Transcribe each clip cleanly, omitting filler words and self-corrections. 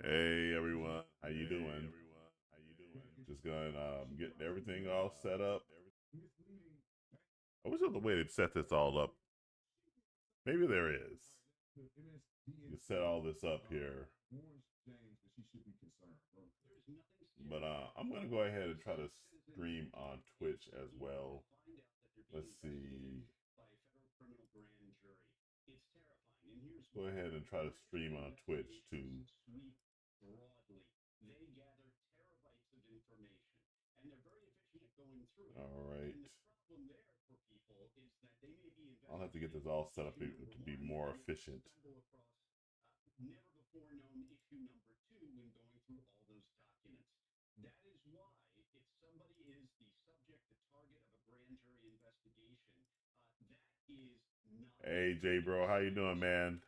Hey everyone, how you doing? Just going getting everything all set up. I wish there was a way to set this all up. Maybe there is. You set all this up here. But I'm gonna go ahead and try to stream on Twitch as well. Let's see. Let's go ahead and try to stream on Twitch too. All right. I'll have to get this all set up to be more efficient. Hey, J bro, how you doing, man?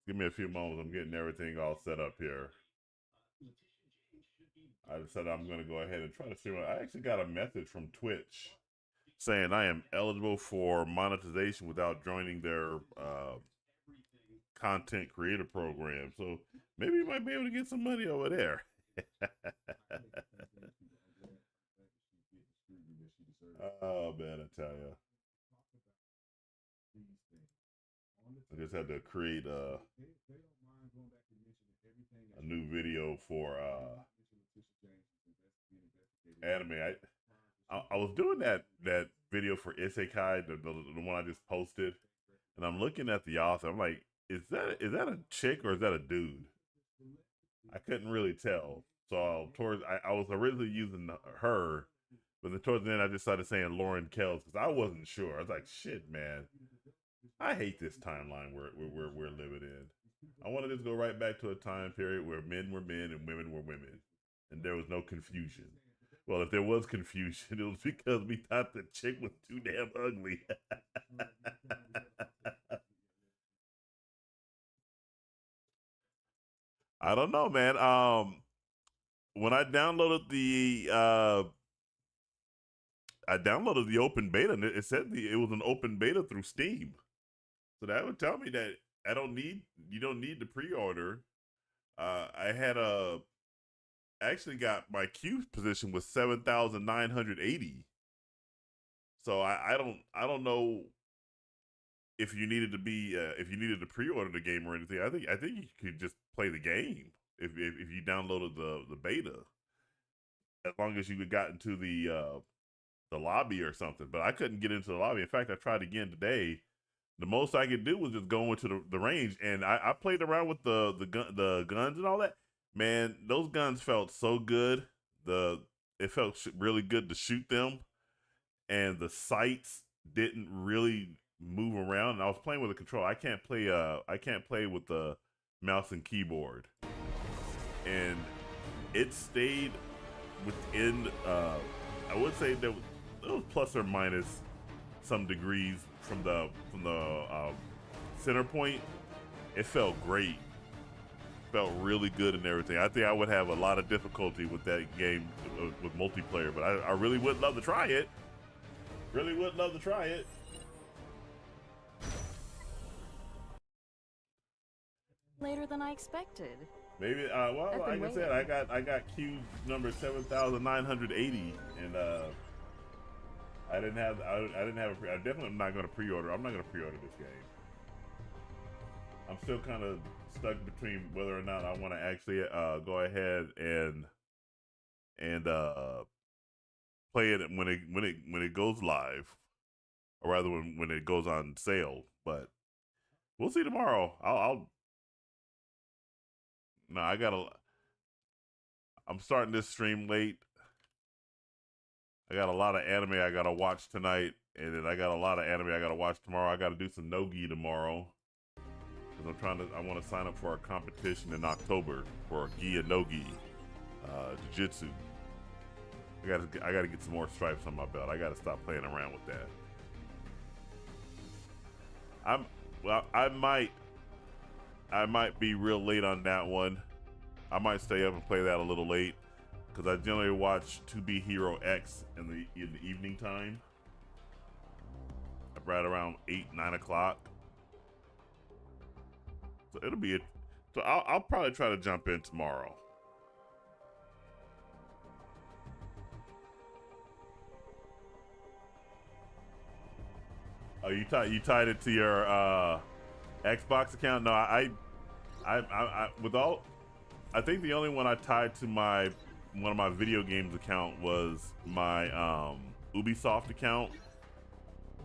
Give me a few moments. I'm getting everything all set up here. I decided I'm going to go ahead and try to see. I actually got a message from Twitch saying I am eligible for monetization without joining their content creator program. So maybe you might be able to get some money over there. Oh man, I tell you. I just had to create a new video for anime. I was doing that video for Isekai, the one I just posted, and I'm looking at the author. I'm like, is that a chick or is that a dude? I couldn't really tell. So I was originally using her, but then towards the end I just started saying Lauren Kells because I wasn't sure. I was like, shit, man, I hate this timeline we're living in. I want to just go right back to a time period where men were men and women were women, and there was no confusion. Well, if there was confusion, it was because we thought the chick was too damn ugly. I don't know, man. When I downloaded the open beta, and it said it was an open beta through Steam. So that would tell me that you don't need the pre-order. I had actually got my queue position was 7,980. So I don't know if you needed to pre-order the game or anything. I think you could just play the game if you downloaded the beta, as long as you had gotten to the lobby or something. But I couldn't get into the lobby. In fact, I tried again today. The most I could do was just go into the range, and I played around with the guns and all that. Man, those guns felt so good. It felt really good to shoot them, and the sights didn't really move around. And I was playing with a control. I can't play with the mouse and keyboard, and it stayed within. I would say there was plus or minus some degrees from the center point. It felt great. Felt really good and everything. I think I would have a lot of difficulty with that game with multiplayer, but I really would love to try it. Really would love to try it. Later than I expected. Maybe well, like I said, I got queue number 7,980, and I didn't have I definitely am not going to pre-order. I'm not going to pre-order this game. I'm still kind of stuck between whether or not I want to actually go ahead and play it when it goes live, or rather when it goes on sale. But we'll see tomorrow. No, I'm starting this stream late. I got a lot of anime I gotta watch tonight, and then I got a lot of anime I gotta watch tomorrow. I gotta do some nogi tomorrow, because I want to sign up for a competition in October for a gi and nogi jiu-jitsu. I gotta get some more stripes on my belt. I gotta stop playing around with that. I might be real late on that one. I might stay up and play that a little late, because I generally watch 2B Hero X in the evening time, right around 8-9 o'clock. So it'll be it. So I'll probably try to jump in tomorrow. Oh, you tied it to your Xbox account? No, I with all, I think the only one I tied to one of my video games account was my Ubisoft account.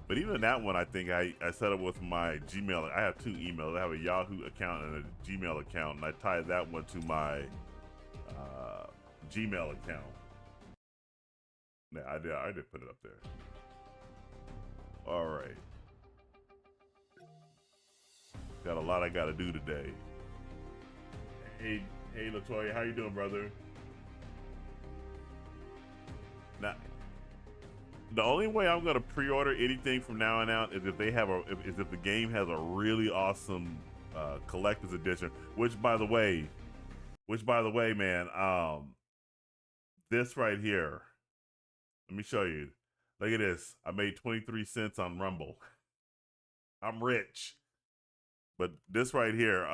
But even that one, I think I set up with my Gmail. I have two emails. I have a Yahoo account and a Gmail account, and I tied that one to my Gmail account. Yeah, I did put it up there. All right. Got a lot I got to do today. Hey, Latoya, how you doing, brother? Now, the only way I'm gonna pre-order anything from now on out is if they have if the game has a really awesome collector's edition. Which, by the way, man, this right here. Let me show you. Look at this. I made 23 cents on Rumble. I'm rich. But this right here,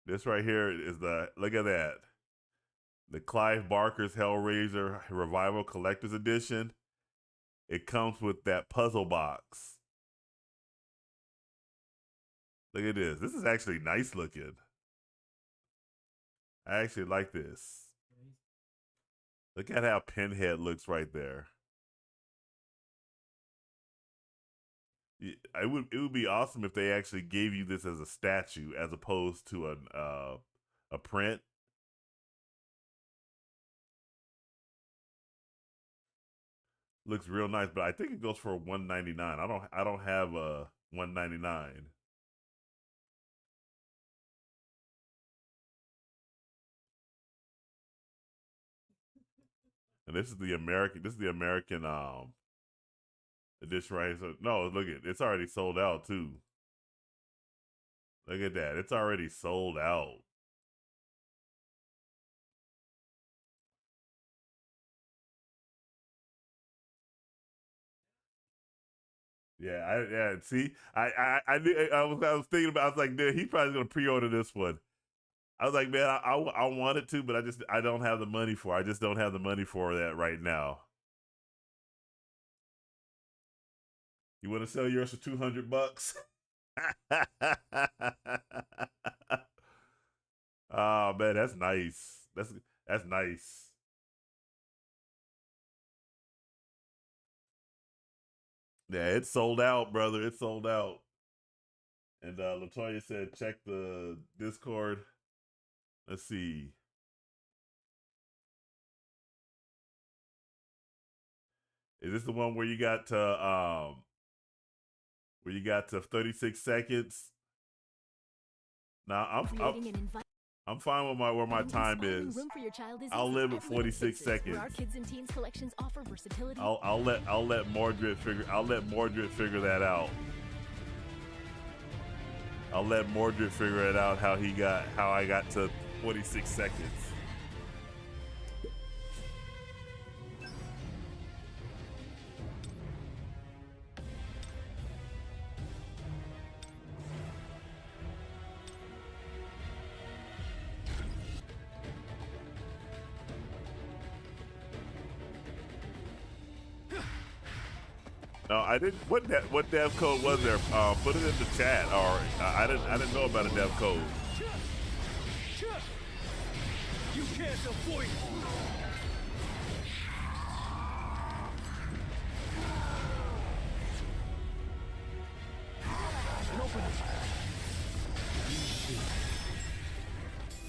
this right here is look at that. The Clive Barker's Hellraiser Revival Collector's Edition. It comes with that puzzle box. Look at this. This is actually nice looking. I actually like this. Look at how Pinhead looks right there. It would be awesome if they actually gave you this as a statue as opposed to a print. Looks real nice, but I think it goes for $199. I don't have a $199. And this is the American edition right here. So no, look at it's already sold out too. Look at that. It's already sold out. Yeah. See, I was thinking about. I was like, dude, he's probably gonna pre-order this one. I was like, man, I wanted to, but I don't have the money for it. I just don't have the money for that right now. You want to sell yours for $200? Oh man, that's nice. That's nice. Yeah, it's sold out, brother. It's sold out. And Latoya said, check the Discord. Let's see. Is this the one where you got to 36 seconds? Now I'm fine with where my time is. I'll live at 46 seconds. Our kids and teens collections offer versatility. I'll let Mordred figure that out. I'll let Mordred figure it out how I got to 46 seconds. No, I didn't. What dev code was there? Put it in the chat, or I didn't know about a dev code. You can't avoid it.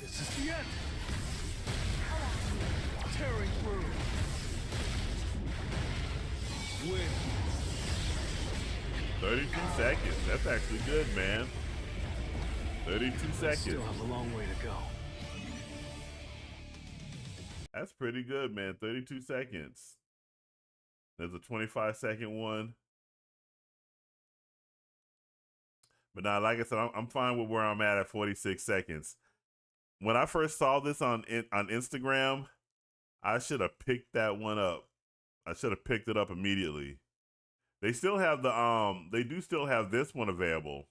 This is the end. Tearing through. Win. 32 seconds. That's actually good, man. 32 seconds. Still have a long way to go. That's pretty good, man. 32 seconds. There's a 25-second one. But now, like I said, I'm fine with where I'm at 46 seconds. When I first saw this on Instagram, I should have picked that one up. I should have picked it up immediately. They still have the they do still have this one available.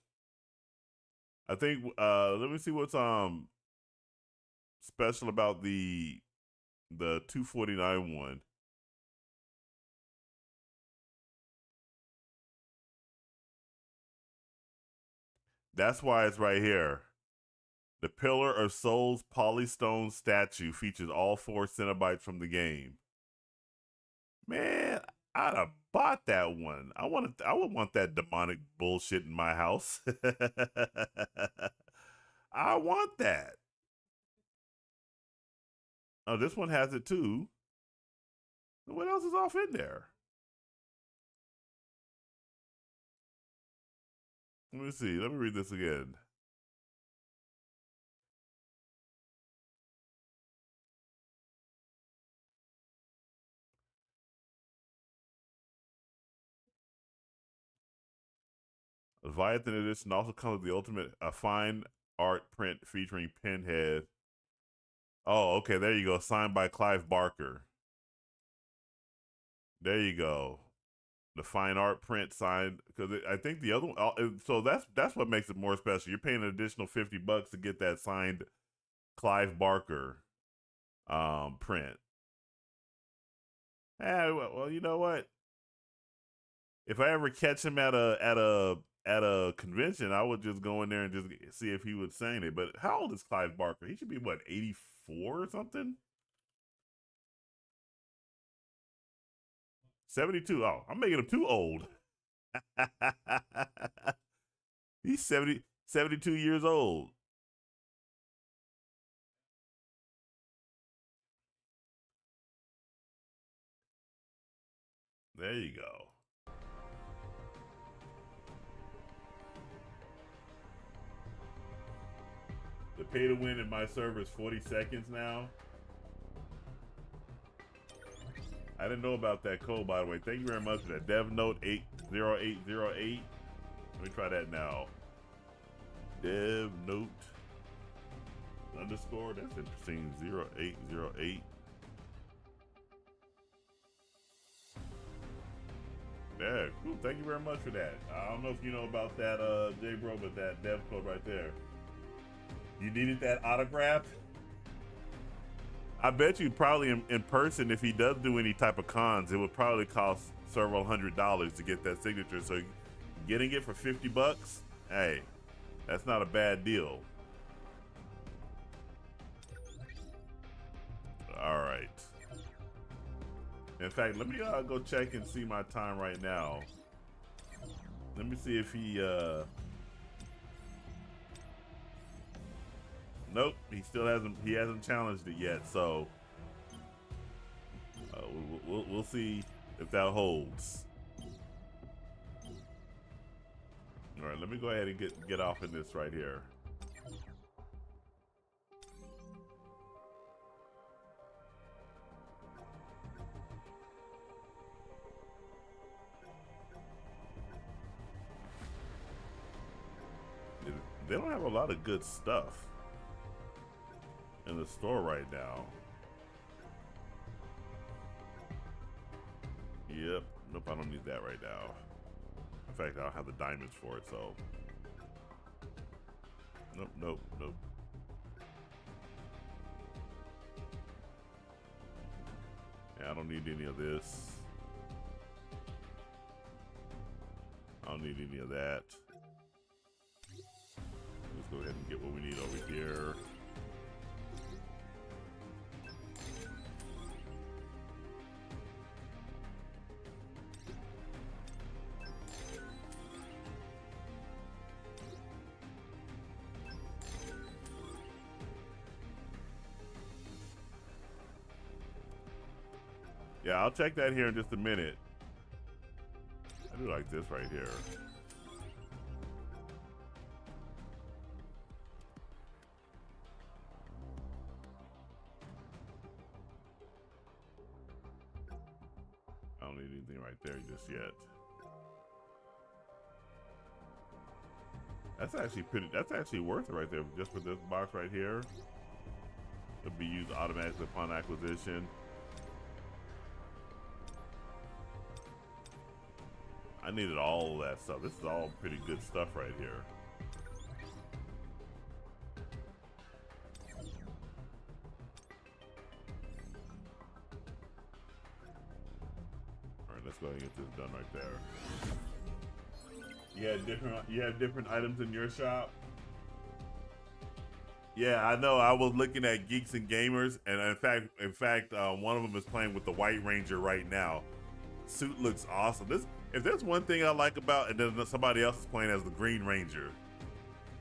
I think let me see what's special about the 249 one. That's why it's right here. The Pillar of Souls Polystone statue features all 4 Cenobites from the game. Man, I'd have bought that one. I would want that demonic bullshit in my house. I want that. Oh, this one has it too. What else is off in there? Let me see. Let me read this again. Leviathan edition also comes with the ultimate fine art print featuring Pinhead. Oh, okay, there you go. Signed by Clive Barker. There you go. The fine art print signed, because I think the other one. So that's what makes it more special. You're paying an additional $50 to get that signed Clive Barker print. Well, you know what? If I ever catch him at a convention, I would just go in there and just see if he would sign it. But how old is Clive Barker? He should be what, 84 or something? 72. Oh, I'm making him too old. He's 72 years old. There you go. The pay to win in my server is 40 seconds now. I didn't know about that code, by the way. Thank you very much for that. DevNote 80808. Let me try that now. DevNote _ that's interesting. 0808. Yeah, cool. Thank you very much for that. I don't know if you know about that, J-Bro, but that dev code right there. You needed that autograph? I bet you probably in person, if he does do any type of cons, it would probably cost several $100s to get that signature. So getting it for $50, hey, that's not a bad deal. All right. In fact, let me go check and see my time right now. Let me see if he nope, he still hasn't challenged it yet, so we'll see if that holds. All right, let me go ahead and get off in this right here. They don't have a lot of good stuff in the store right now. Yep. Nope, I don't need that right now. In fact, I don't have the diamonds for it, so. Nope. Yeah, I don't need any of this. I don't need any of that. Let's go ahead and get what we need over here. Yeah, I'll check that here in just a minute. I do like this right here. I don't need anything right there just yet. That's actually worth it right there, just for this box right here. It'll be used automatically upon acquisition. I needed all of that stuff. This is all pretty good stuff right here. All right, let's go ahead and get this done right there. You have different items in your shop? Yeah, I know. I was looking at Geeks and Gamers, and in fact, one of them is playing with the White Ranger right now. Suit looks awesome. If there's one thing I like about, and then somebody else is playing as the Green Ranger.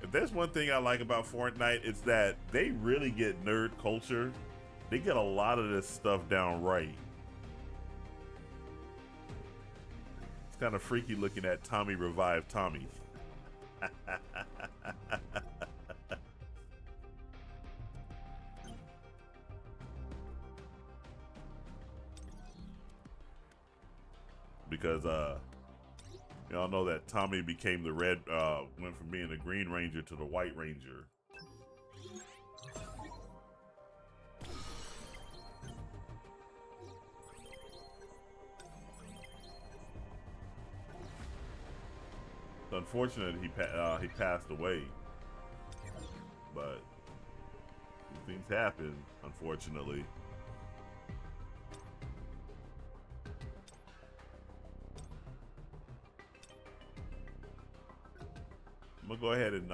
If there's one thing I like about Fortnite, it's that they really get nerd culture. They get a lot of this stuff down right. It's kind of freaky looking at Tommy revive Tommy. Because y'all know that Tommy became the red, went from being the Green Ranger to the White Ranger. It's unfortunate he passed away, but these things happen, unfortunately. I'm gonna go ahead and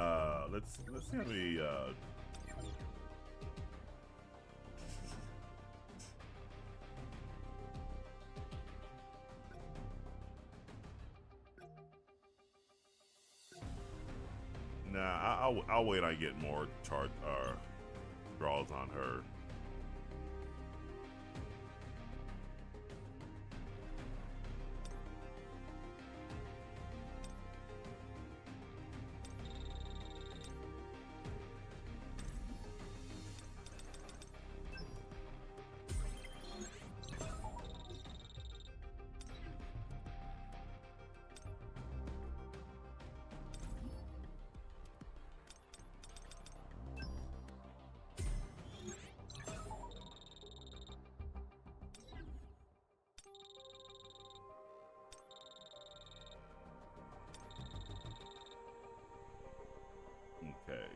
let's see how many I'll wait on getting more draws on her. Okay.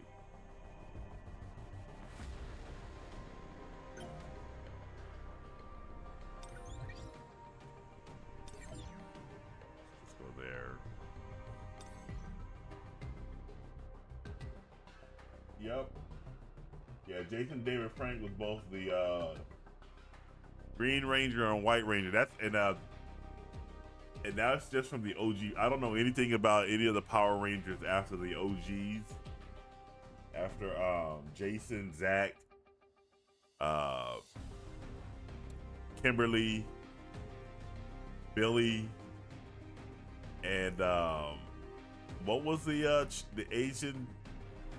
Let's go there. Yep. Yeah, Jason David Frank was both the Green Ranger and White Ranger. And that's just from the OG. I don't know anything about any of the Power Rangers after the OGs. After Jason, Zach, Kimberly, Billy, and what was the Asian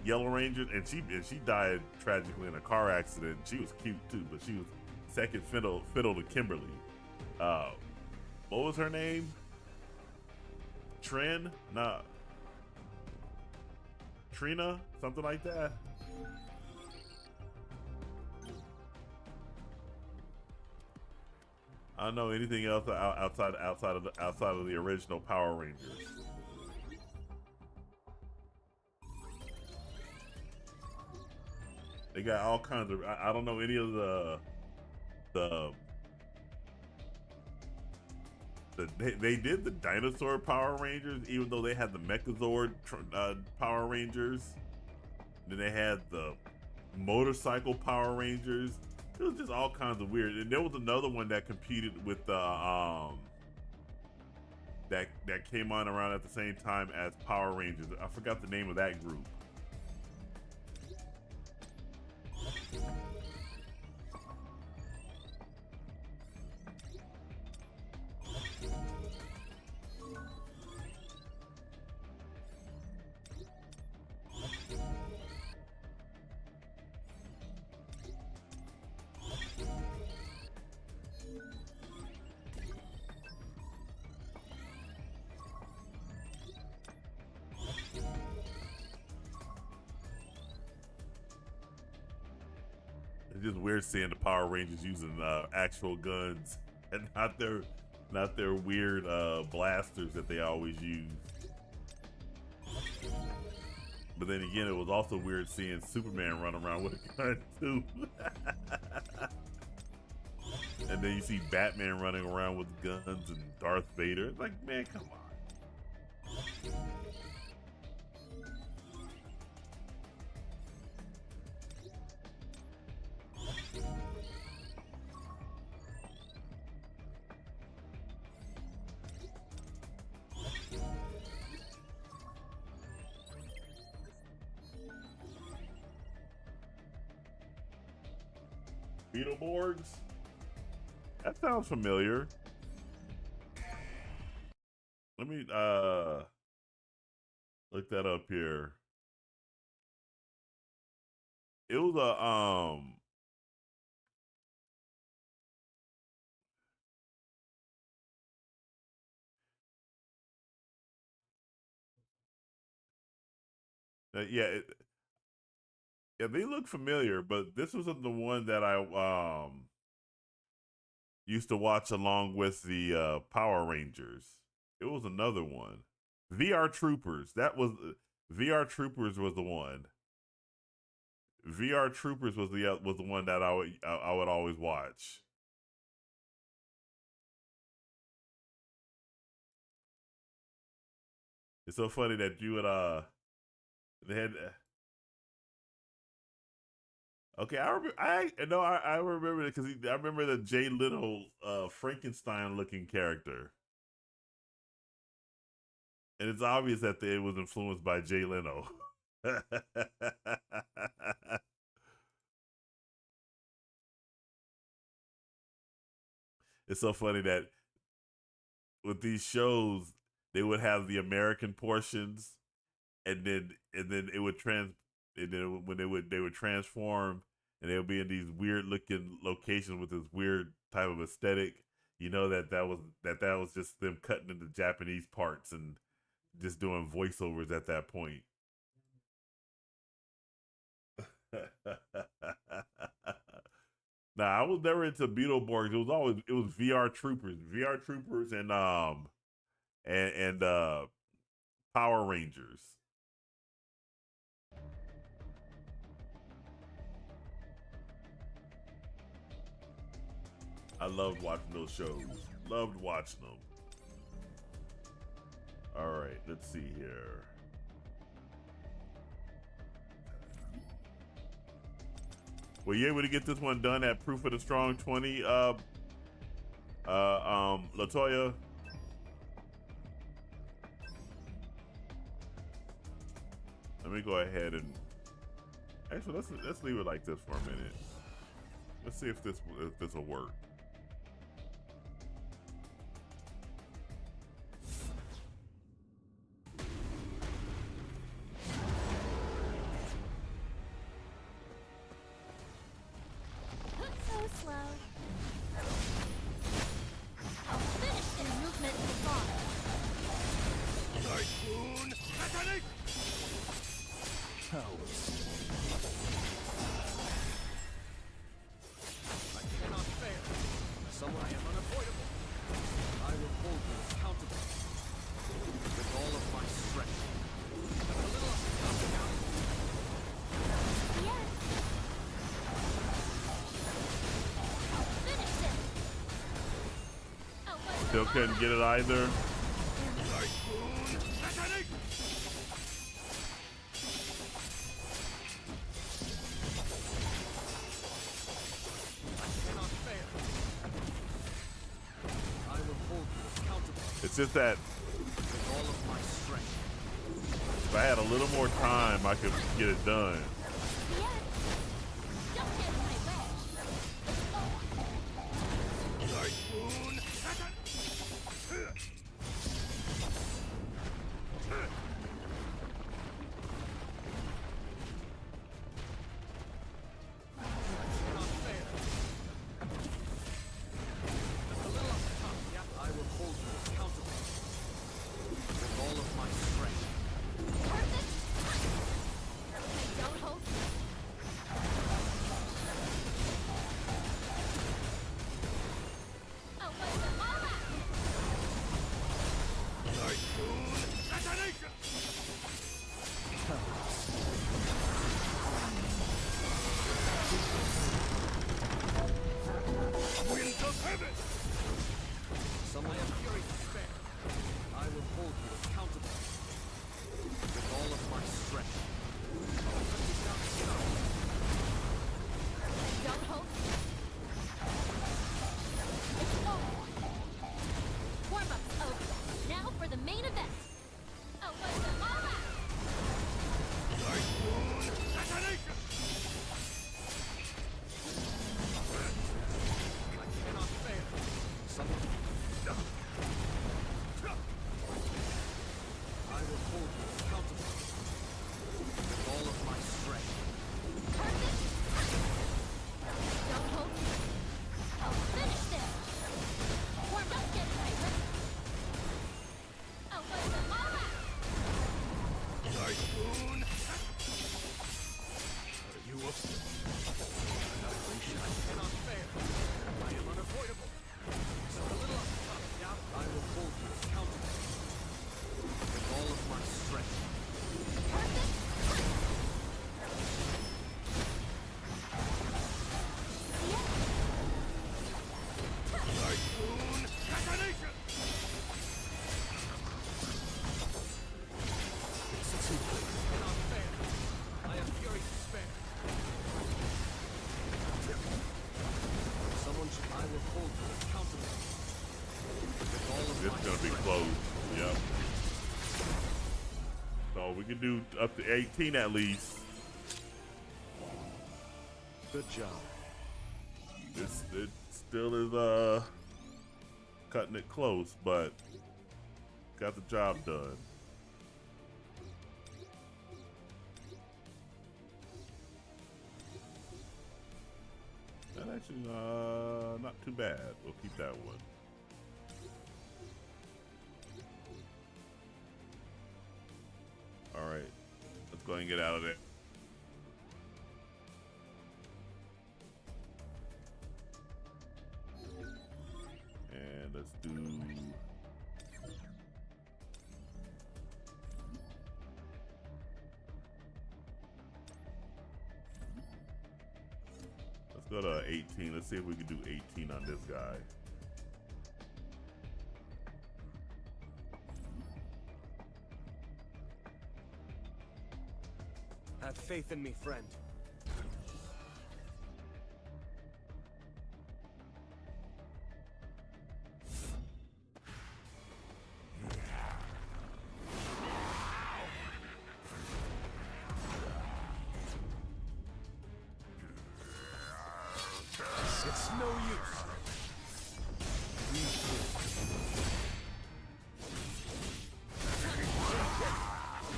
Yellow Ranger? And she died tragically in a car accident. She was cute too, but she was second fiddle to Kimberly. What was her name? Trina, something like that. I don't know anything else outside of the original Power Rangers. They got all kinds of. I don't know any of they did the dinosaur Power Rangers, even though they had the Megazord Power Rangers. Then they had the motorcycle Power Rangers. It was just all kinds of weird. And there was another one that competed with the that came on around at the same time as Power Rangers. I forgot the name of that group. It's just weird seeing the Power Rangers using actual guns and not their Not their weird blasters that they always use. But then again, it was also weird seeing Superman run around with a gun too. And then you see Batman running around with guns and Darth Vader. It's like, man, come on. Beetleborgs? That sounds familiar. Let me look that up here. It was a yeah, yeah, they look familiar, but this wasn't the one that I used to watch along with the Power Rangers. It was another one. VR Troopers. That was VR Troopers was the one. VR Troopers was the one that I would always watch. It's so funny that you would they had okay, I remember it because I remember the Jay Little Frankenstein looking character. And it's obvious that it was influenced by Jay Leno. It's so funny that with these shows, they would have the American portions, and then it would when they would transform, and they would be in these weird looking locations with this weird type of aesthetic. You know that was just them cutting into Japanese parts and just doing voiceovers at that point. Nah, I was never into Beetleborgs. It was VR Troopers, and Power Rangers. I loved watching those shows. Loved watching them. All right, let's see here. Were you able to get this one done at Proof of the Strong 20, Latoya? Let me go ahead and actually let's leave it like this for a minute. Let's see if this will work. Still couldn't get it either. It's just that if I had a little more time, I could get it done. Pivot! Someone I am fury to spare. I will hold you accountable with all of my strength. Don't hope. It's over. Warm-up's over. Now for the main event. Oh, what's the all out? Detonation! I cannot fail. Someone... I will hold you accountable with all of my strength. Perfect. Don't hope. I'll finish this. Warm up, get tighter. Oh, what's the all out? Typhoon! Are you upset? Annihilation. I cannot fail. I am unavoidable. So a little off the top, yeah? I will hold you accountable with all of my strength. Perfect. Typhoon! Detonation! It's too late. I cannot fail. I have fury to spare. Someone should... I will hold you accountable with all of This my is gonna be strength. close. Yep. So we can do up to 18 at least. Good job. This it still is cutting it close, but got the job done. That actually not too bad. We'll keep that one. All right, let's go ahead and get out of there. And let's do. Let's go to 18. Let's see if we can do 18 on this guy. Have faith in me, friend. It's no use.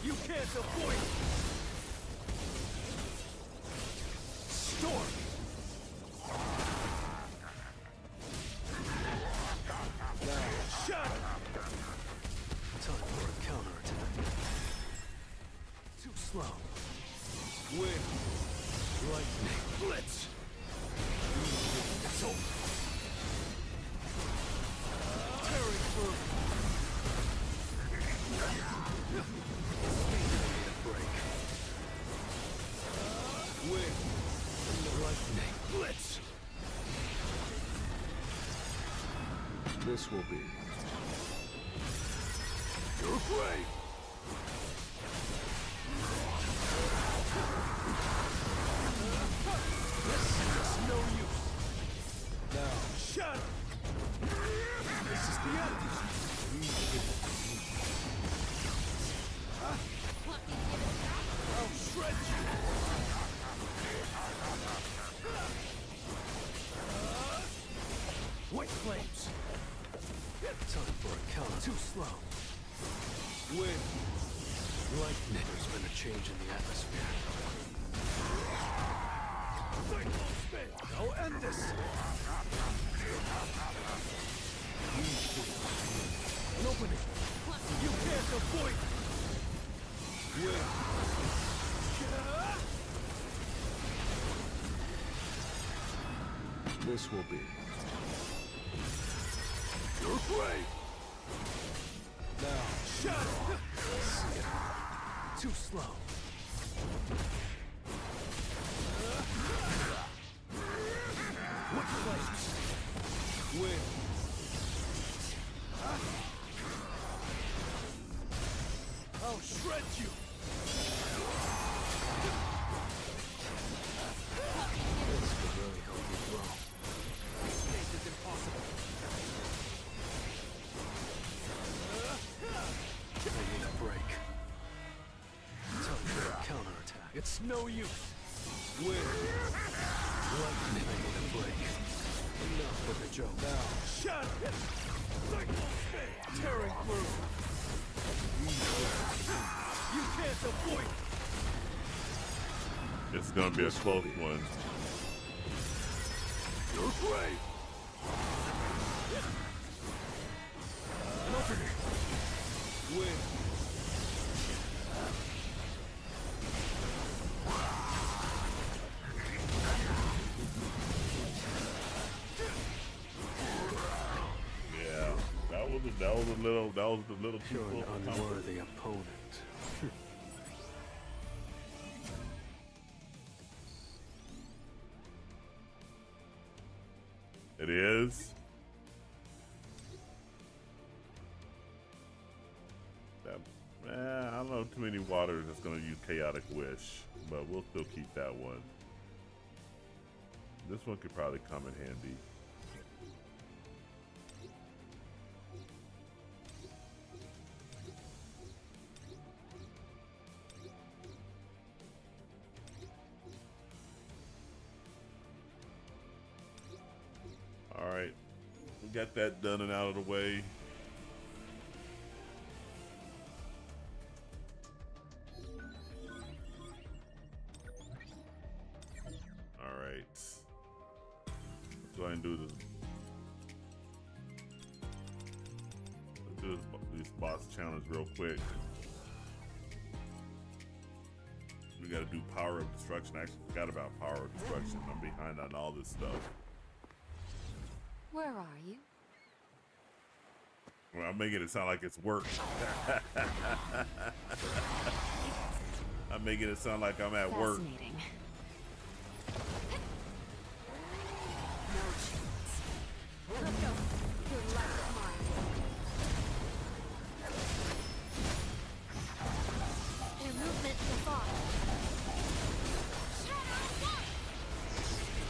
You can't avoid it. Storm. Now, shadow. Time for a counterattack. Too slow. Wind. Lightning. Blitz. It's over. Tearing through. Break. Wind. Lightning. Blitz. This will be your grave. This is no use. Now, shadow. This is the end. I'll shred you. White flames. Time for a counter. Too slow. Wind. Lightning. There's been a change in the atmosphere. Cyclone spin. I'll end this. An opening. You can't avoid it. Wind. This will be your grave. Now, shadow. Too slow. What flames? Win. I'll shred you. This could really help you grow. Escape is impossible. I need a break. Tell you to counterattack. It's no use. Win. Lightning, I need a break. Enough with the joke. Now, shatter him! Tearing through. You can't avoid it. It's gonna be a close one. You're great. Enough of it. Win. Yeah, that was a little too You're close an to comfort. unworthy opponent. It is. I don't know too many waters that's gonna use Chaotic Wish, but we'll still keep that one. This one could probably come in handy. All right, we got that done and out of the way. All right, let's go ahead and do this. Let's do this boss challenge real quick. We got to do Power of Destruction. I actually forgot about Power of Destruction. I'm behind on all this stuff. Where are you? Well, I'm making it sound like it's work. I'm making it sound like I'm at work. Fascinating. No chance. Let's go. Your life is mine. Their movement is off. Shadow one.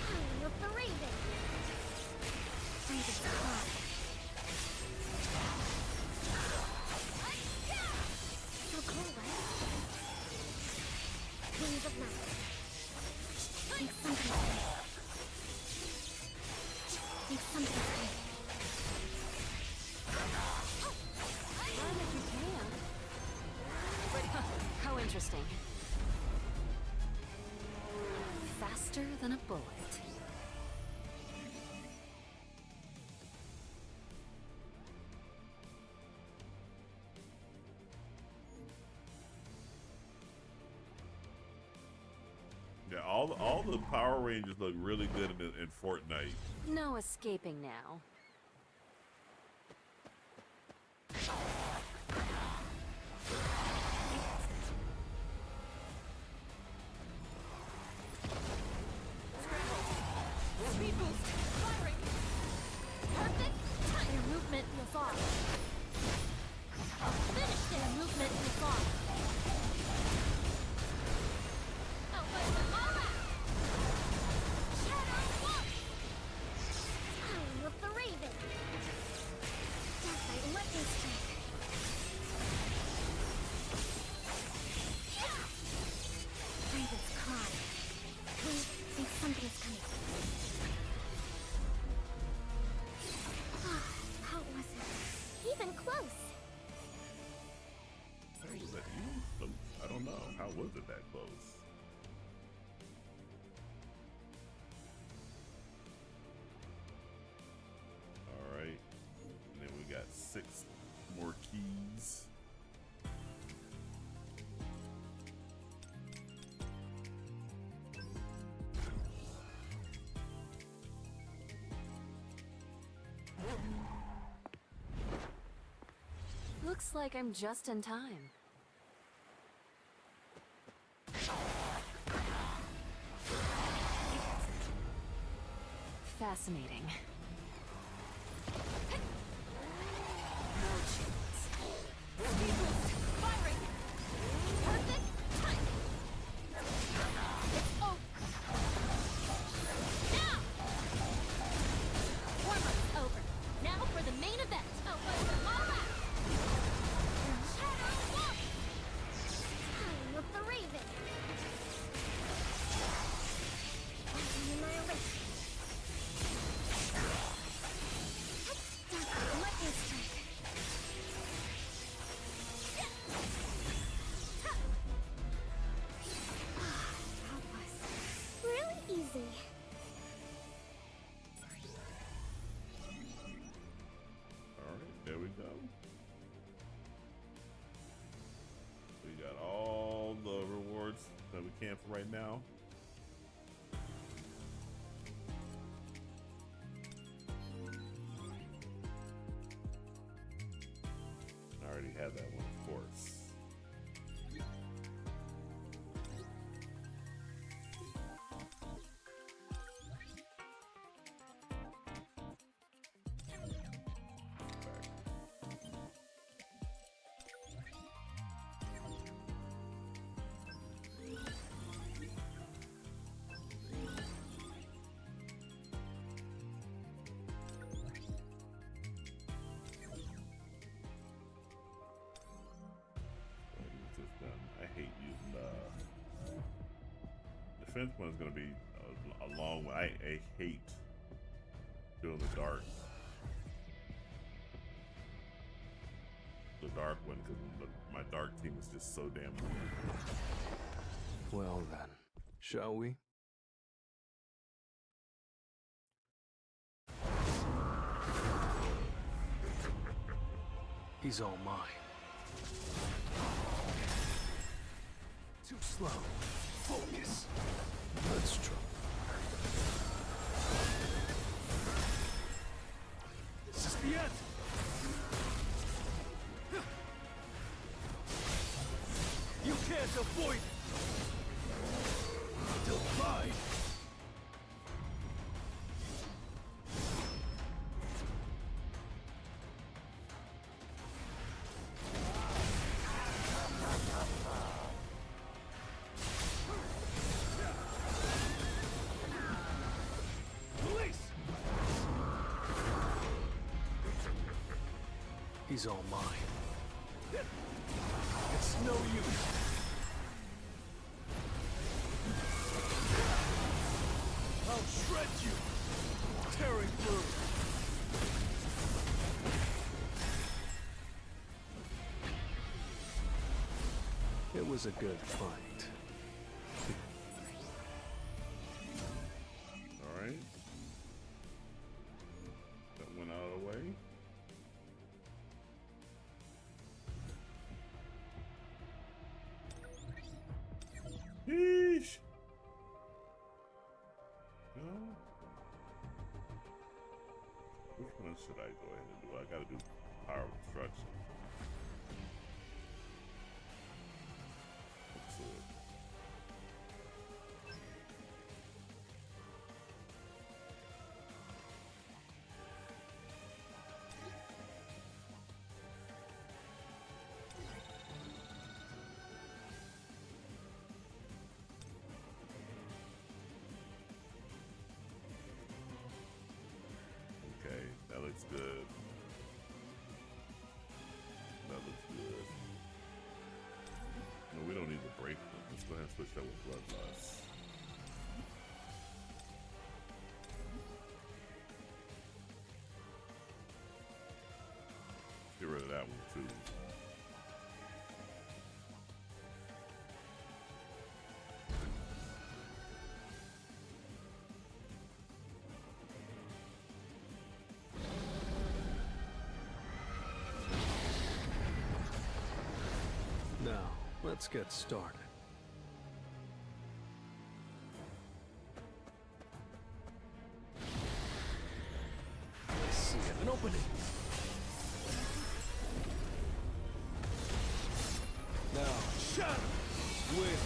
Howling of the Raven. Raven's cry. So cool, right? Wings of night. Think something's coming. Think something's coming. Run if you can. How interesting. Faster than a bullet. Yeah, all the Power Rangers look really good in Fortnite. No escaping now. Speed boost! Firing! Perfect time! Their movement was off. Finish their movement was off. Output them all out! Shadow one! Howling of the Raven! Death Knight lightning strike! Raven's cry. We think something is coming. How was it? Even close. Hey, was that you? I don't know. How was it that close? All right. And then we got 6 more keys. Looks like I'm just in time. Fascinating. chance. Speed boost, firing. Perfect timing. It's over. Now! Warm-up's over. Now for the main event. Oh, but all out. Shadow Walk! Time of the Raven. Annihilation. Lightning strike. That was really easy. All right, there we go. We got all the rewards that we can for right now. I already had that one, of course. I hate using the defense one is going to be a long one. I hate doing the dark one because my dark team is just so damn weak. Well then, shall we? He's all mine. Too slow. Focus. Let's try. This is the end. You can't avoid it. Divide. He's all mine. It's no use. I'll shred you, tearing through. It was a good fight. All right. That went out of the way. Yeesh. No. Which one should I go ahead and do? I gotta do power of destruction. Let's do it. Okay, that looks good. That looks good. No, we don't need to break them. Let's go ahead and switch that with Bloodlust. Get rid of that one too. Now, let's get started. I see an opening. Now, shatter with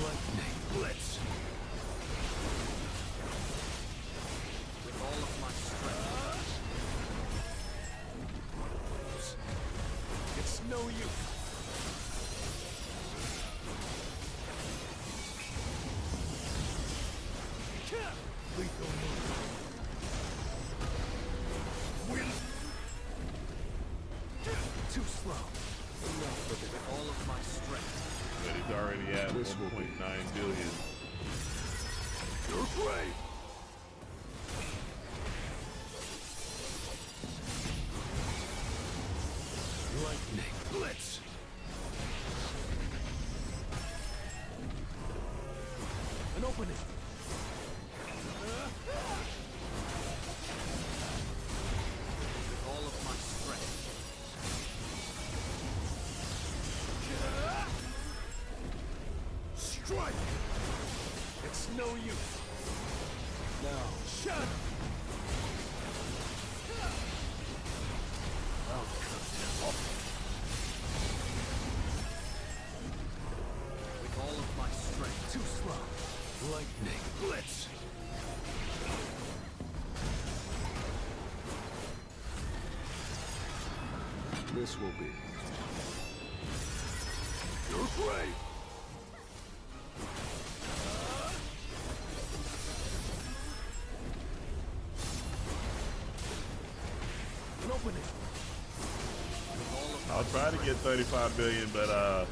lightning blitz. With all of my strength. This will be 1.9 billion. your grave. Lightning blitz. An opening. With all of my strength. Strike. It's no use. Now, shut. With all of my strength. Too slow. Lightning blitz. This will be your grave. An opening. I'll try to get 35 billion, but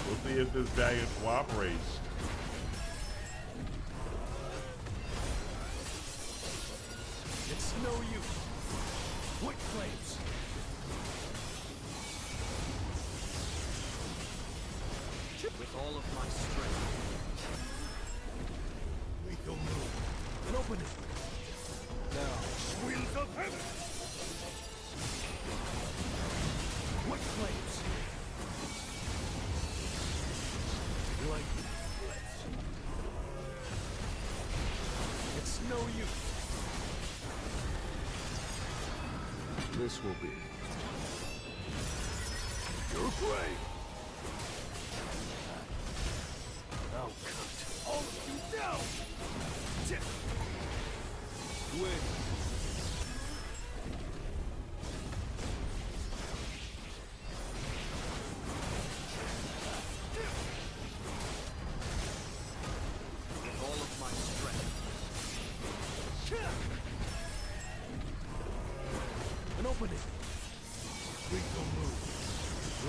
we'll see if this dragon cooperates. It's no use. What flames? With all of my strength. Lethal move. An opening. Now, wheels of heaven. What flames? Lightning blitz. It's no use. This will be your grave. I'll cut all of you down. Tip. Win. With all of my strength. An opening. Lethal move.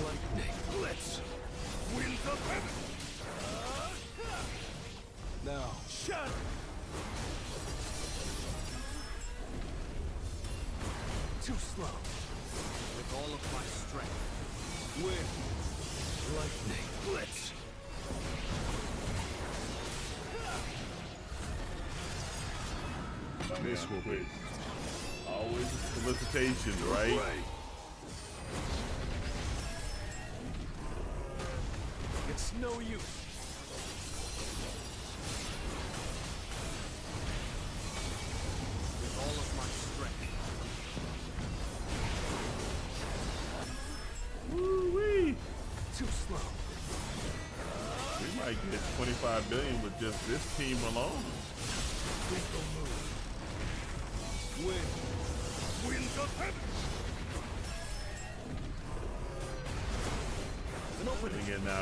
Lightning blitz. Wheels of heaven. Now, shut. Too slow. With all of my strength. Win. Lightning blitz. This will be Always solicitations, right? It's no use. With all of my strength. Woo-wee. Too slow. We might get 25 billion with just this team alone. Lethal move. Win. Winds of heaven. An And opening. again, now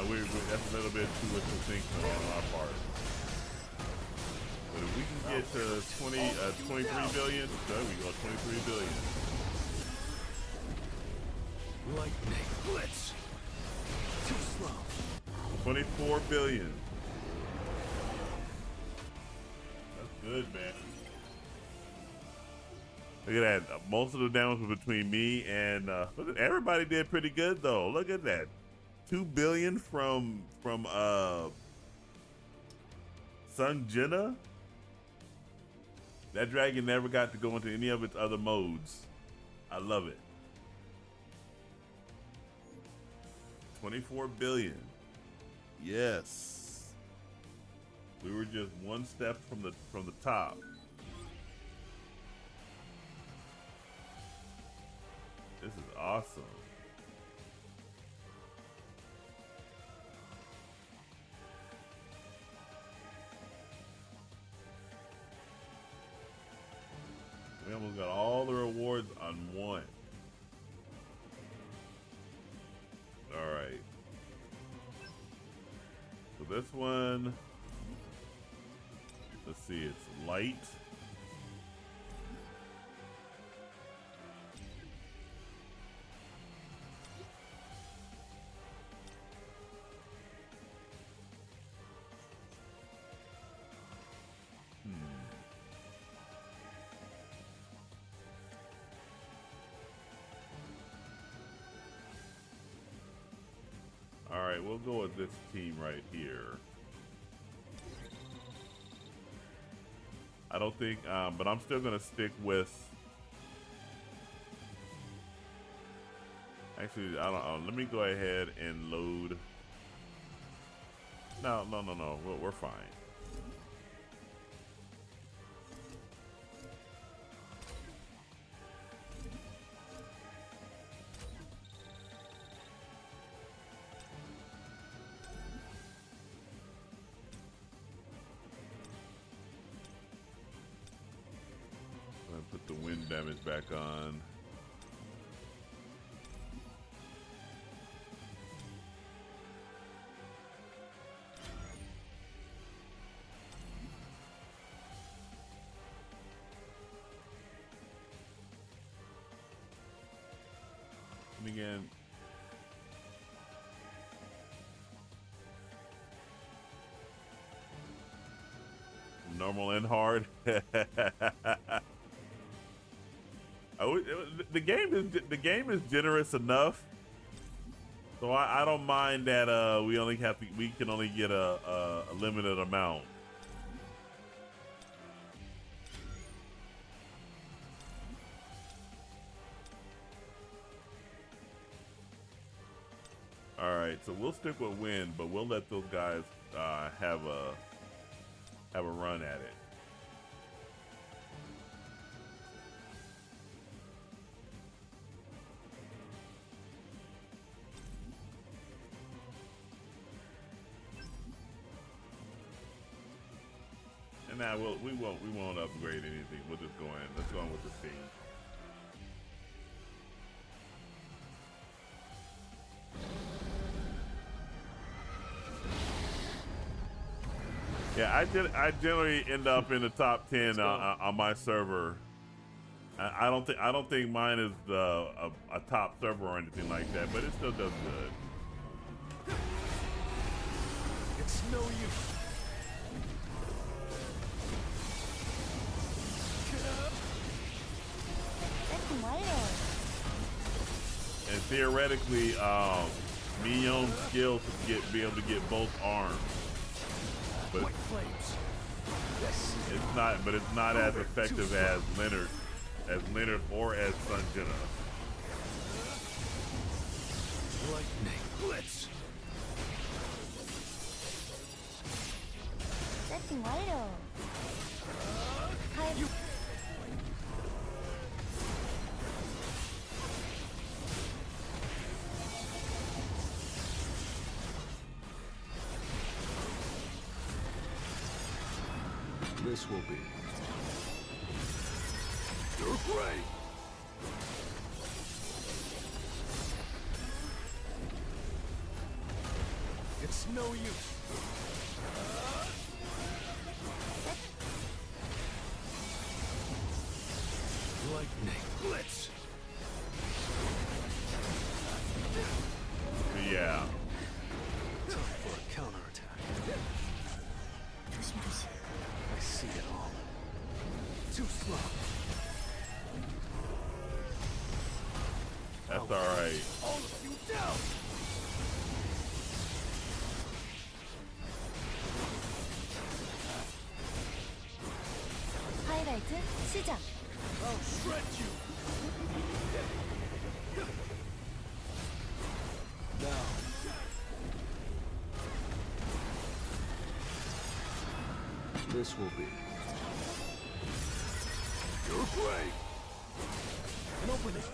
that's a little bit too much to think on our part. But if we can get to 23 billion, there we go, 23 billion. Lightning blitz. Too slow. 24 billion. That's good, man. Look at that. Most of the damage was between me and look at everybody did pretty good though. Look at that. 2 billion from Sun Jinna. That dragon never got to go into any of its other modes. I love it. 24 billion. Yes. We were just one step from the top. This is awesome. We almost got all the rewards on one. All right. So this one, let's see, it's light. right, we'll go with this team right here. I don't think, but I'm still gonna stick with. Actually, I don't. Let me go ahead and load. No. We're fine. Put the wind damage back on. And again, normal and hard. The game is generous enough, so I don't mind that we can only get a limited amount. All right, so we'll stick with wind, but we'll let those guys have a run at it. Nah, we won't upgrade anything. We'll just go in. Let's go in with the theme. Yeah, I generally end up in the top 10 on my server. I don't think mine is a top server or anything like that, but it still does good. It's no use. And theoretically, Mion's skills be able to get both arms, but it's not as effective as Leonard or as Sanjina. Lightning blitz. This will be. You're great. It's no use. Lightning blitz. Yeah. Time for a counterattack. I see it all. Too slow. That's all right. All of you down. I'll shred you. Now. This will be. You're great. And open it.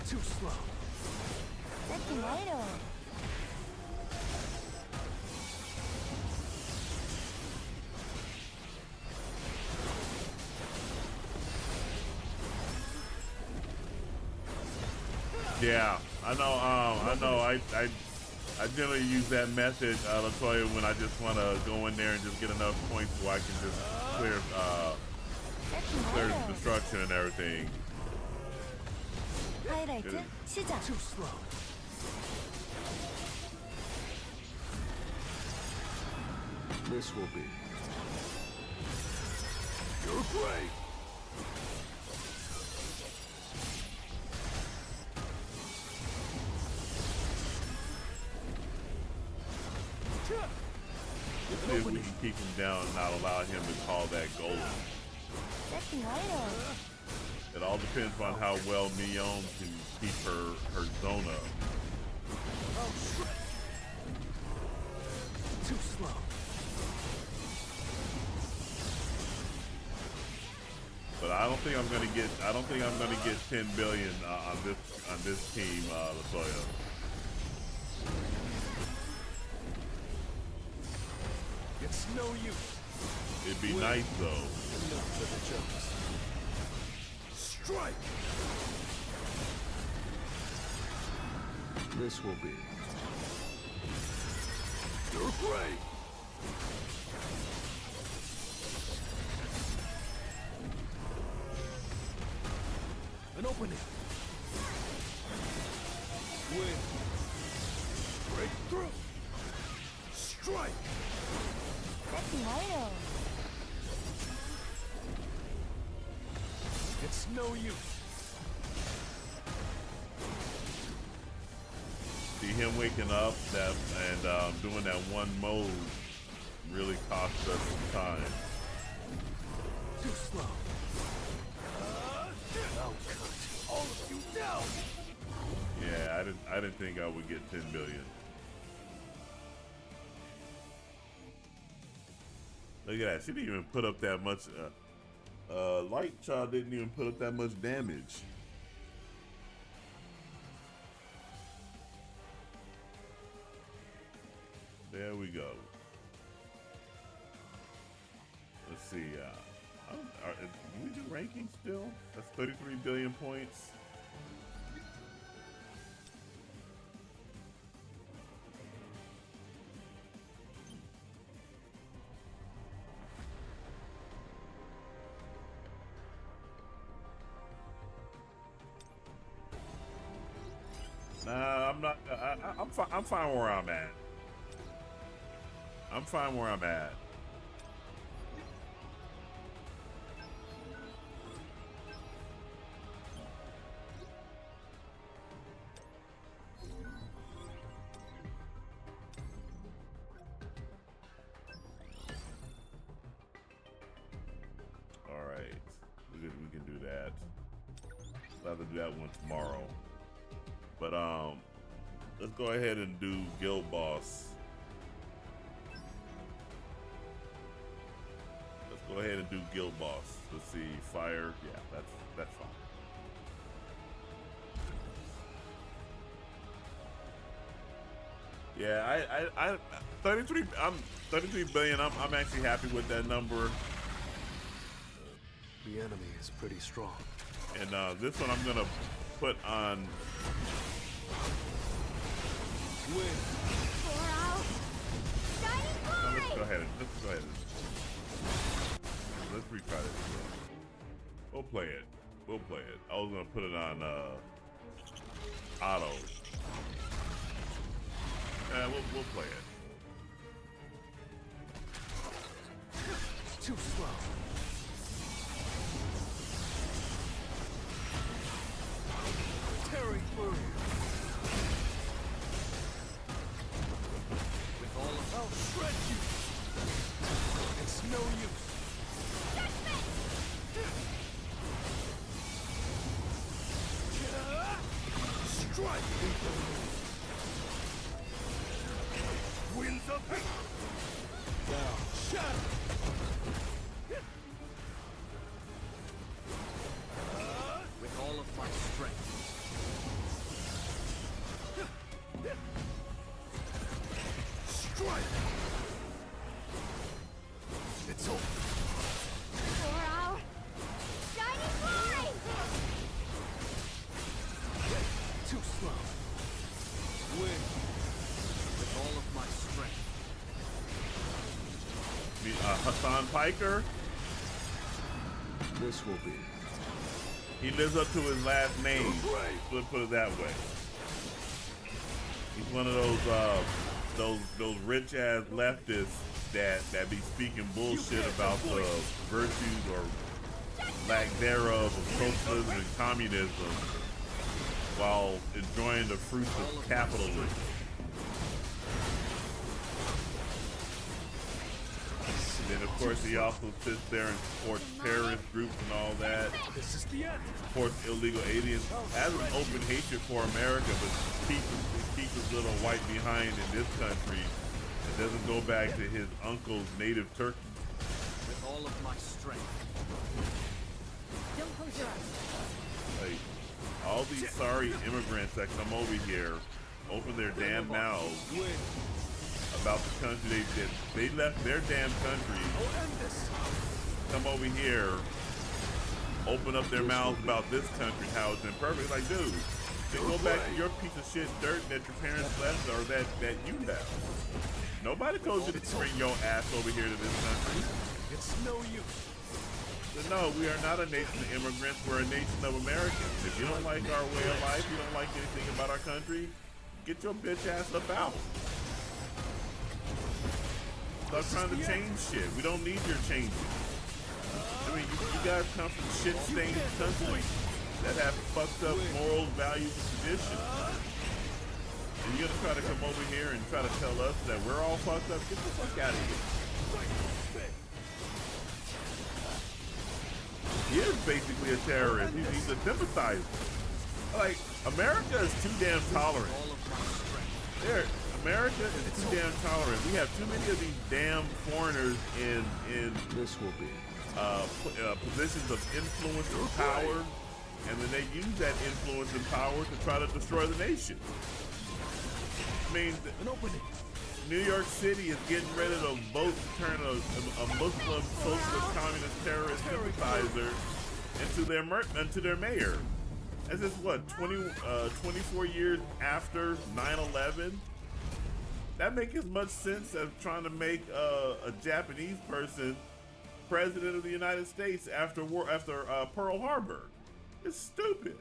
Too slow. Yeah, I know. I generally use that method, Latoya, when I just want to go in there and just get enough points where I can just clear destruction and everything. Too slow. This will be. You're great. Let's see if we can keep him down and not allow him to call that golden. Second idol. It all depends on how well Neon can keep her zone up. Oh, shit. Too slow. But I don't think I'm gonna get 10 billion on this team, Latoya. It's no use. It'd be nice though. Enough for the jokes. Strike. This will be. You're great. An opening. Win. Breakthrough. Strike. Second idol. It's no use. See him waking up and doing that one mode really cost us some time. Too slow. I'll cut all of you down. Yeah, I didn't think I would get 10 billion. Look at that. She didn't even put up that much. Light Child didn't even put up that much damage. There we go. Let's see. Do we do rankings still? That's 33 billion points. Nah, I'm not. I'm fine where I'm at. I'm fine where I'm at. All right, we can do that. We'll have to do that one tomorrow. But let's go ahead and do Guild Boss. Let's go ahead and do Guild Boss. Let's see, Fire. Yeah, that's fine. Yeah, I 33. I'm 33 billion. I'm actually happy with that number. The enemy is pretty strong. And this one I'm gonna put on. Win. Let's go ahead. Let's retry this again. We'll play it. I was gonna put it on auto. Yeah, we'll play it. Too slow. Tearing through. With all of I'll shred you. It's no use. Strike. Winds of hate. Down. Shatter. With all of my strength. Strike. It's over. 4-hour. Shining glory. Too slow. Win. With all of my strength. Hassan Piker. This will be. He lives up to his last name. Let's put it that way. He's one of those rich ass leftists that be speaking bullshit about the virtues or lack thereof of socialism and communism while enjoying the fruits of capitalism. And then, of course, he also sits there and supports terrorist groups and all that. This is the end. Supports illegal aliens. Has an open hatred for America, but keeps his little white behind in this country and doesn't go back to his uncle's native Turkey. With all of my strength. Don't close your eyes. Like, all these sorry immigrants that come over here open their damn mouths Win. about the country they left their damn country, I'll end this. come over here, open up their mouths about this country, how it's imperfect. Like, dude, then go back to your piece of shit dirt that your parents left or that you left. Nobody told you to bring your ass over here to this country. It's no use. But no, we are not a nation of immigrants. We're a nation of Americans. If you don't like our way of life, you don't like anything about our country, get your bitch ass up out. Stop trying to change shit. We don't need your changes. I mean, you guys come from shit-stained countries that have fucked up morals, values, and traditions. And you're gonna try to come over here and try to tell us that we're all fucked up? Get the fuck out of here. He is basically a terrorist. He's a sympathizer. Like, America is too damn tolerant. America is too damn tolerant. We have too many of these damn foreigners in This will be. positions of influence and power, and then they use that influence and power to try to destroy the nation. I mean, An opening. New York City is getting ready to vote to turn a Muslim, socialist, communist, terrorist sympathizer into their mayor. This is what, 24 years after 9/11? That makes as much sense as trying to make a Japanese person president of the United States after Pearl Harbor. It's stupid.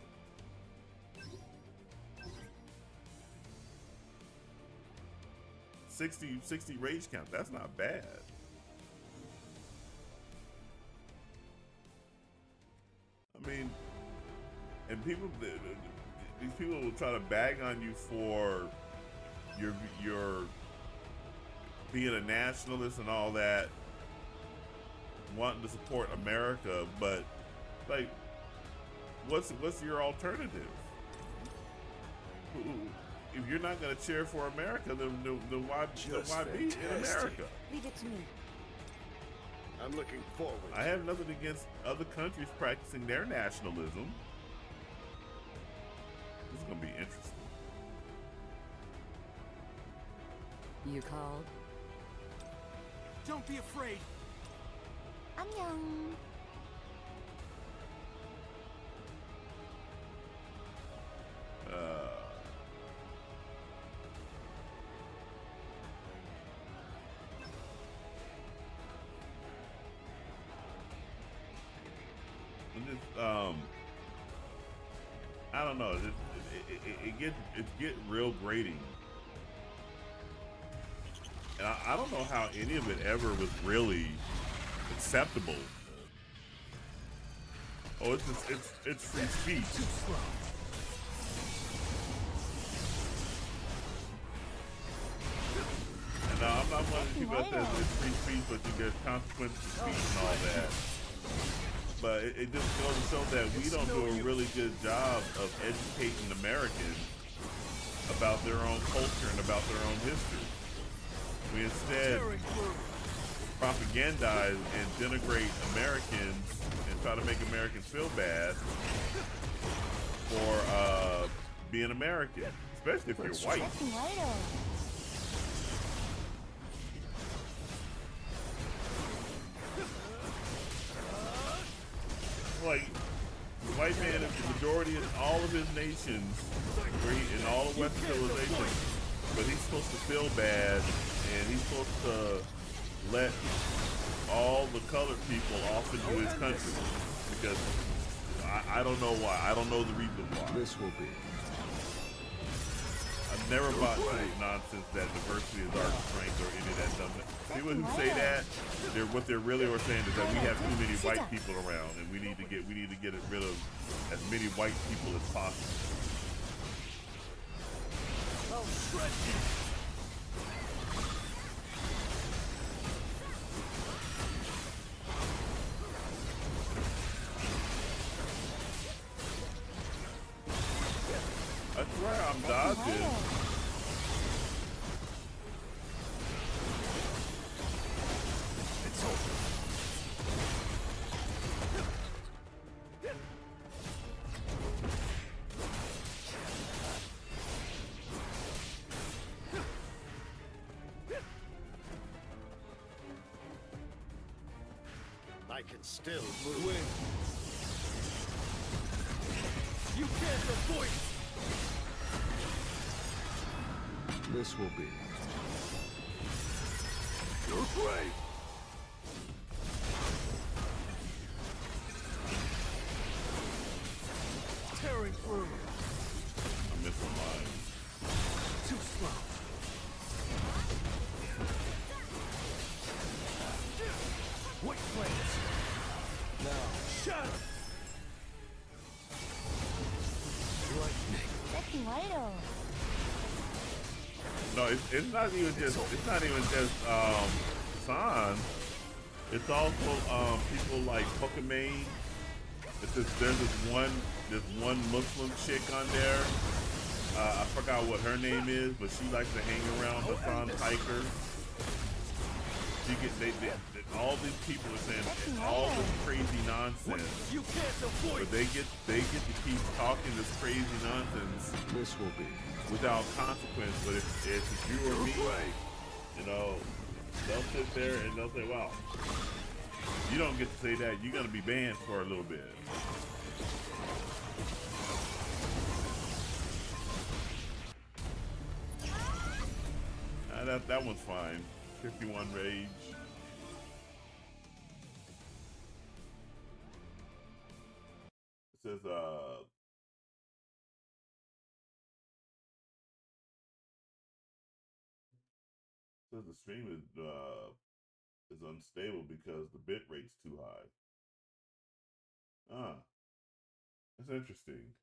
$60 rage count. That's not bad. I mean, and these people will try to bag on you for your being a nationalist and all that, wanting to support America, but like, what's your alternative? If you're not going to cheer for America, then why be in America? Leave it to me. I'm looking forward. I have nothing against other countries practicing their nationalism. This is going to be interesting. You called? Don't be afraid. 안녕. I don't know. It gets real grating, and I don't know how any of it ever was really acceptable. Oh, it's free speech. And I'm not one of the people that says it's free speech, but there's consequences to speech and all that. But it just goes to show that we don't do a really good job of educating Americans about their own culture and about their own history. We instead propagandize and denigrate Americans and try to make Americans feel bad for being American, especially if you're white. Working later. Like, the white man is the majority of all of his nations, in all of Western civilization, but he's supposed to feel bad, and he's supposed to let all the colored people off into his country, because I don't know why. I don't know the reason why. This will be. I've never bought into nonsense that diversity is our strength or any of that dumb. People who say that, what they're really are saying is that we have too many white people around, and we need to get rid of as many white people as possible. I'll shred you. I swear I'm dodging. It's over. I can still move. Win. You can't avoid it. This will be your grave. Tearing through. I'm missing mine. Too slow. White flames. Now shatter. Lightning. No, it's not even just San. It's also people like Pokemon. There's this one Muslim chick on there. I forgot what her name is, but she likes to hang around Hassan Piker. She all these people are saying all this crazy nonsense. You can't avoid. But they get to keep talking this crazy nonsense. This will be Without consequence, but if it's you or me, you know, they'll sit there and they'll say, "Wow, you don't get to say that. You're gonna be banned for a little bit." That one's fine. 51 rage. It says the stream is unstable because the bit rate's too high. Ah, that's interesting.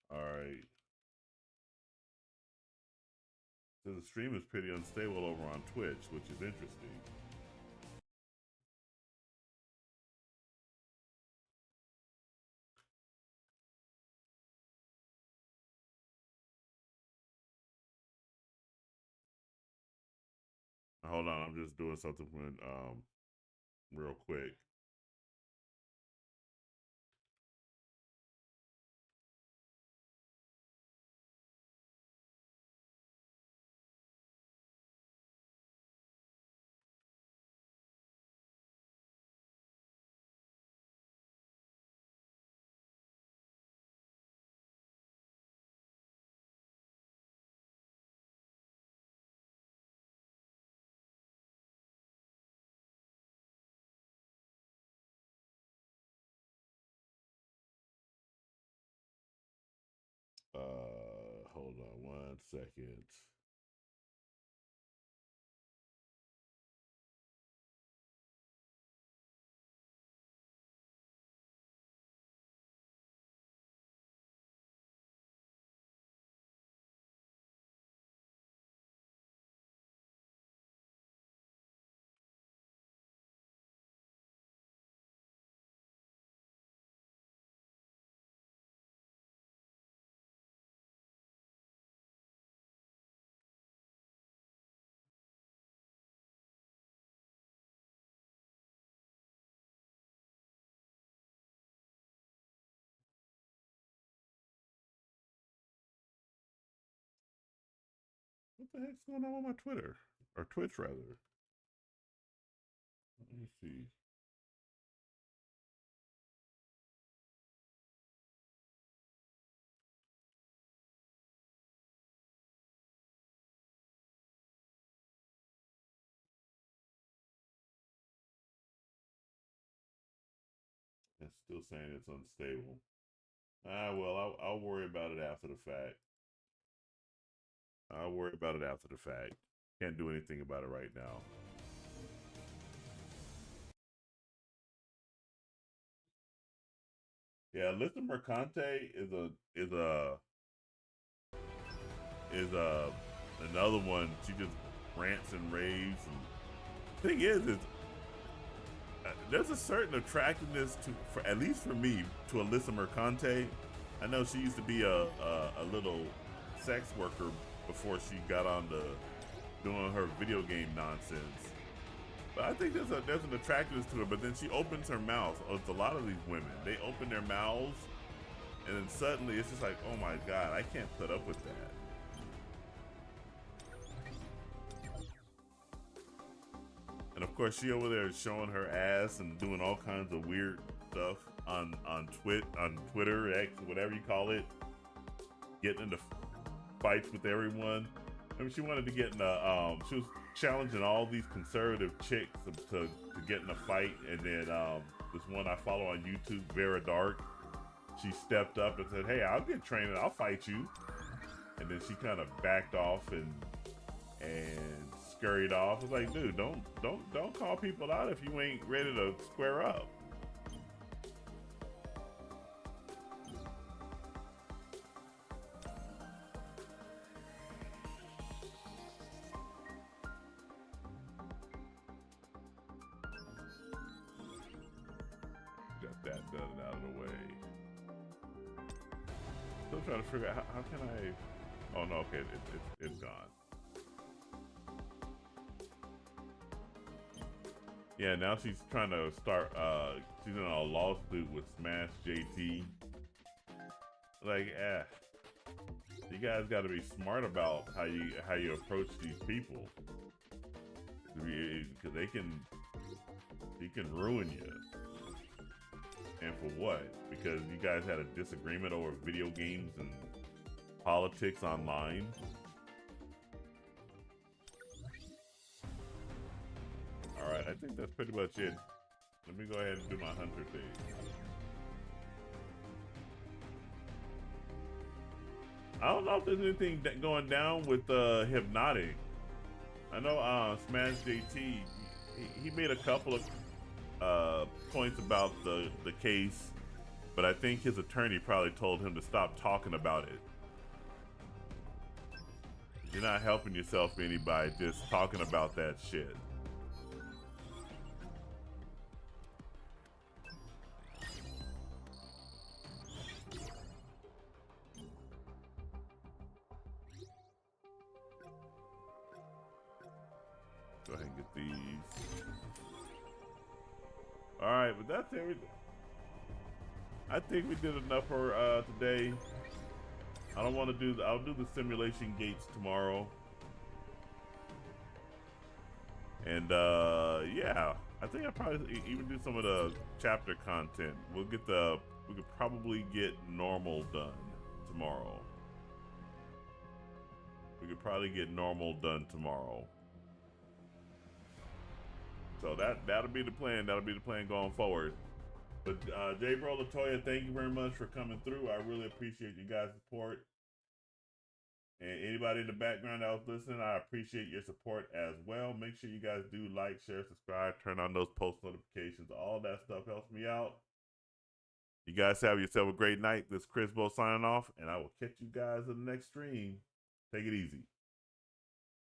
All right. So the stream is pretty unstable over on Twitch, which is interesting. Hold on, I'm just doing something real quick. Hold on 1 second. the heck's going on with my Twitter? Or Twitch, rather. Let me see. It's still saying it's unstable. Well, I'll worry about it after the fact. I'll worry about it after the fact. Can't do anything about it right now. Yeah, Alyssa Mercante is another one. She just rants and raves. And thing is there's a certain attractiveness for at least for me, to Alyssa Mercante. I know she used to be a little sex worker before she got on to doing her video game nonsense. But I think there's an attractiveness to her. But then she opens her mouth. It's a lot of these women. They open their mouths, and then suddenly it's just like, oh my God, I can't put up with that. And of course, she over there showing her ass and doing all kinds of weird stuff on Twitter, X, whatever you call it, getting into fights with everyone. I mean, she wanted to get in she was challenging all these conservative chicks to get in a fight, and then this one I follow on YouTube, Vera Dark, she stepped up and said, "Hey, I'll get trained and I'll fight you." And then she kind of backed off and scurried off. I was like, dude, don't call people out if you ain't ready to square up. Got that done and out of the way. Still trying to figure out how can I. Oh no, okay, it's gone. Yeah, now she's trying to start. She's in a lawsuit with Smash JT. Like, you guys got to be smart about how you approach these people, because he can ruin you. And for what? Because you guys had a disagreement over video games and politics online. Alright, I think that's pretty much it. Let me go ahead and do my hunter thing. I don't know if there's anything going down with Hypnotic. I know Smash JT, he made a couple of points about the case, but I think his attorney probably told him to stop talking about it. You're not helping yourself any by just talking about that shit. Go ahead and get these. All right, but that's everything. I think we did enough for today. I don't want to do. I'll do the simulation gates tomorrow. And yeah, I think I'll probably even do some of the chapter content. We could probably get normal done tomorrow. We could probably get normal done tomorrow. So that'll be the plan. That'll be the plan going forward. But J Bro Latoya, thank you very much for coming through. I really appreciate you guys' support. And anybody in the background that was listening, I appreciate your support as well. Make sure you guys do like, share, subscribe, turn on those post notifications. All that stuff helps me out. You guys have yourself a great night. This is Chris Bo signing off, and I will catch you guys in the next stream. Take it easy.